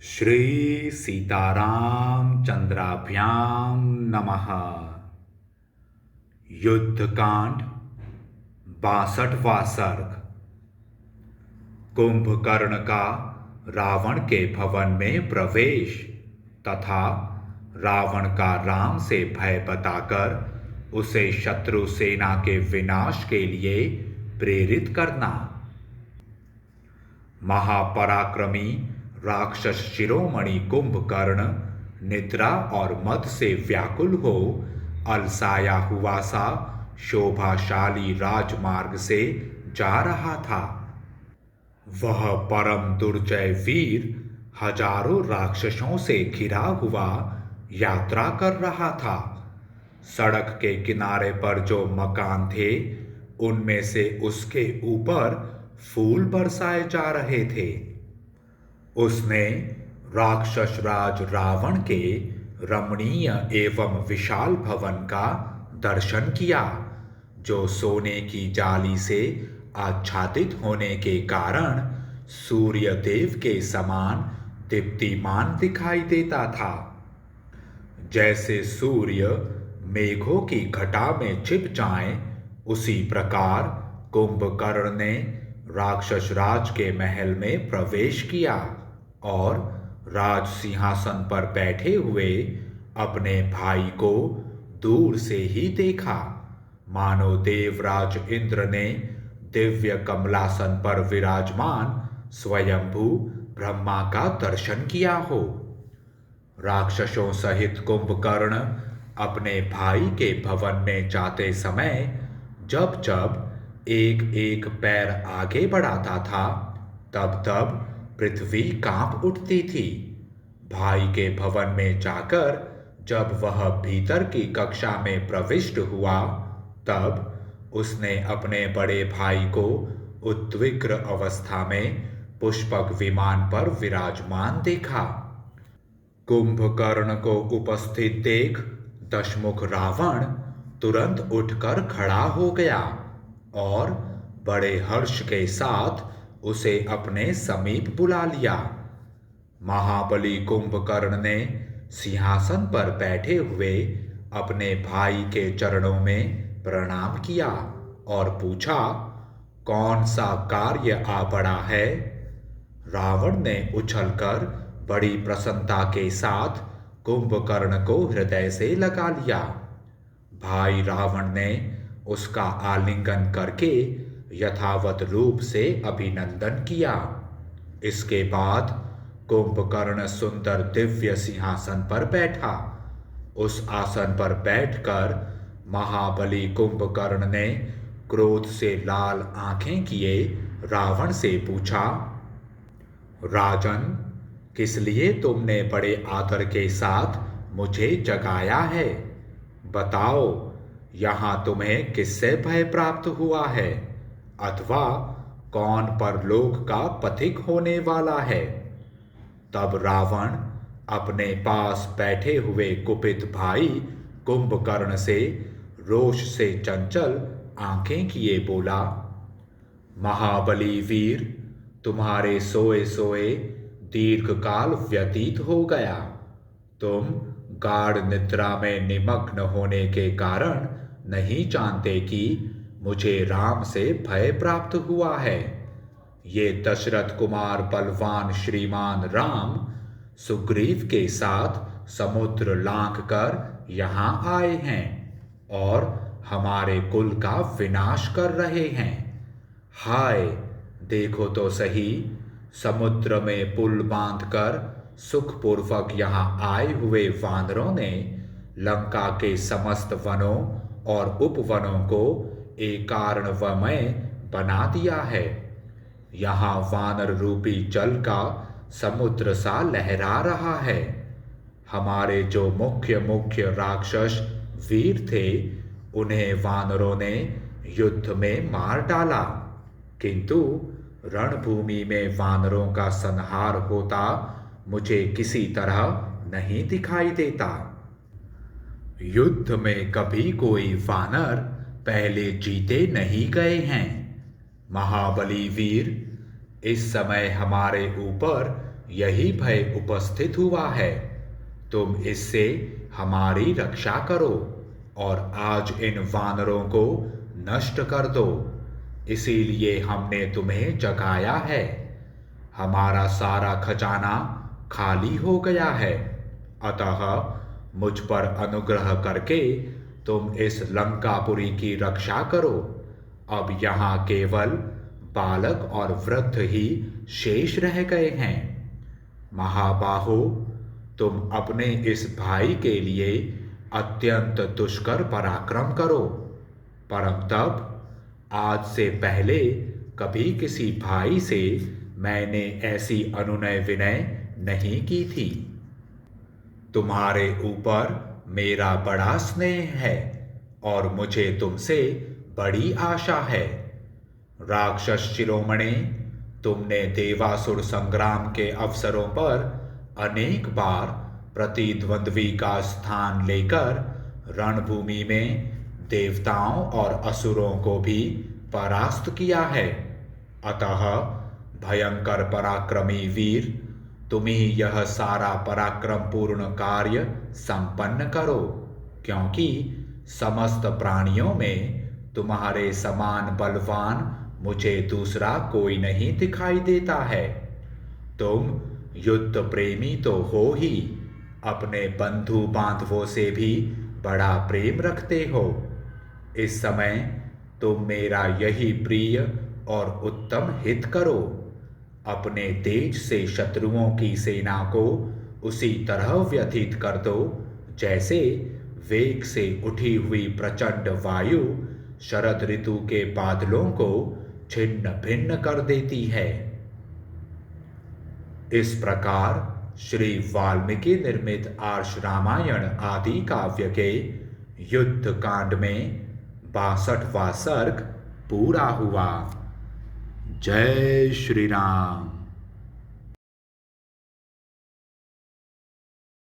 श्री सीताराम चंद्राभ्याम नमः। युद्धकांड 62वां सर्ग। कुंभकर्ण का रावण के भवन में प्रवेश तथा रावण का राम से भय बताकर उसे शत्रु सेना के विनाश के लिए प्रेरित करना। महापराक्रमी राक्षस शिरोमणि कुंभकर्ण निद्रा और मद से व्याकुल हो अलसाया हुआ सा शोभाशाली राजमार्ग से जा रहा था। वह परम दुर्जय वीर हजारों राक्षसों से घिरा हुआ यात्रा कर रहा था। सड़क के किनारे पर जो मकान थे उनमें से उसके ऊपर फूल बरसाए जा रहे थे। उसने राक्षस राज रावण के रमणीय एवं विशाल भवन का दर्शन किया, जो सोने की जाली से आच्छादित होने के कारण सूर्य देव के समान दीप्तिमान दिखाई देता था। जैसे सूर्य मेघों की घटा में छिप जाए, उसी प्रकार कुंभकर्ण ने राक्षस राज के महल में प्रवेश किया और राज सिंहासन पर बैठे हुए अपने भाई को दूर से ही देखा, मानो देवराज इंद्र ने दिव्य कमलासन पर विराजमान स्वयंभू ब्रह्मा का दर्शन किया हो। राक्षसों सहित कुंभकर्ण अपने भाई के भवन में जाते समय जब जब एक एक पैर आगे बढ़ाता था, तब तब पृथ्वी कांप उठती थी। भाई के भवन में जाकर जब वह भीतर की कक्षा में प्रविष्ट हुआ, तब उसने अपने बड़े भाई को उद्विग्न अवस्था में पुष्पक विमान पर विराजमान देखा। कुंभकर्ण को उपस्थित देख दशमुख रावण तुरंत उठकर खड़ा हो गया और बड़े हर्ष के साथ उसे अपने समीप बुला लिया। महाबली कुंभकर्ण ने सिंहासन पर बैठे हुए अपने भाई के चरणों में प्रणाम किया और पूछा, कौन सा कार्य आ पड़ा है? रावण ने उछलकर बड़ी प्रसन्नता के साथ कुंभकर्ण को हृदय से लगा लिया। भाई रावण ने उसका आलिंगन करके यथावत रूप से अभिनंदन किया। इसके बाद कुंभकर्ण सुंदर दिव्य सिंहासन पर बैठा। उस आसन पर बैठकर महाबली कुंभकर्ण ने क्रोध से लाल आंखें किए रावण से पूछा, राजन, किस लिए तुमने बड़े आदर के साथ मुझे जगाया है? बताओ, यहाँ तुम्हें किससे भय प्राप्त हुआ है अथवा कौन परलोक का पथिक होने वाला है? तब रावण अपने पास बैठे हुए कुपित भाई कुंभकर्ण से रोष से चंचल आंखें किए बोला, महाबली वीर, तुम्हारे सोए सोए दीर्घकाल व्यतीत हो गया। तुम गाढ़ निद्रा में निमग्न होने के कारण नहीं जानते कि मुझे राम से भय प्राप्त हुआ है। ये दशरथ कुमार बलवान श्रीमान राम सुग्रीव के साथ समुद्र लांघ कर यहाँ आए हैं और हमारे कुल का विनाश कर रहे हैं। हाय, देखो तो सही, समुद्र में पुल बांधकर सुखपूर्वक यहाँ आए हुए वानरों ने लंका के समस्त वनों और उपवनों को एकार्णवमय बना दिया है। यहाँ वानर रूपी जल का समुद्र सा लहरा रहा है। हमारे जो मुख्य मुख्य राक्षस वीर थे, उन्हें वानरों ने युद्ध में मार डाला, किंतु रणभूमि में वानरों का संहार होता मुझे किसी तरह नहीं दिखाई देता। युद्ध में कभी कोई वानर पहले जीते नहीं गए हैं। महाबली वीर, इस समय हमारे ऊपर यही भय उपस्थित हुआ है। तुम इससे हमारी रक्षा करो और आज इन वानरों को नष्ट कर दो। इसीलिए हमने तुम्हें जगाया है। हमारा सारा खजाना खाली हो गया है, अतः मुझ पर अनुग्रह करके तुम इस लंकापुरी की रक्षा करो। अब यहाँ केवल बालक और वृद्ध ही शेष रह गए हैं। महाबाहो, तुम अपने इस भाई के लिए अत्यंत दुष्कर पराक्रम करो, परम तप आज से पहले कभी किसी भाई से मैंने ऐसी अनुनय विनय नहीं की थी। तुम्हारे ऊपर मेरा बड़ा स्नेह है और मुझे तुमसे बड़ी आशा है। राक्षस शिरोमणि, तुमने देवासुर संग्राम के अवसरों पर अनेक बार प्रतिद्वंद्वी का स्थान लेकर रणभूमि में देवताओं और असुरों को भी परास्त किया है। अतः भयंकर पराक्रमी वीर, तुम ही यह सारा पराक्रमपूर्ण कार्य संपन्न करो, क्योंकि समस्त प्राणियों में तुम्हारे समान बलवान मुझे दूसरा कोई नहीं दिखाई देता है। तुम युद्ध प्रेमी तो हो ही, अपने बंधु बांधवों से भी बड़ा प्रेम रखते हो। इस समय तुम मेरा यही प्रिय और उत्तम हित करो। अपने तेज से शत्रुओं की सेना को उसी तरह व्यथित कर दो जैसे वेग से उठी हुई प्रचंड वायु शरद ऋतु के बादलों को छिन्न भिन्न कर देती है। इस प्रकार श्री वाल्मीकि निर्मित आर्ष रामायण आदि काव्य के युद्ध कांड में 62वां सर्ग पूरा हुआ। जय श्री राम।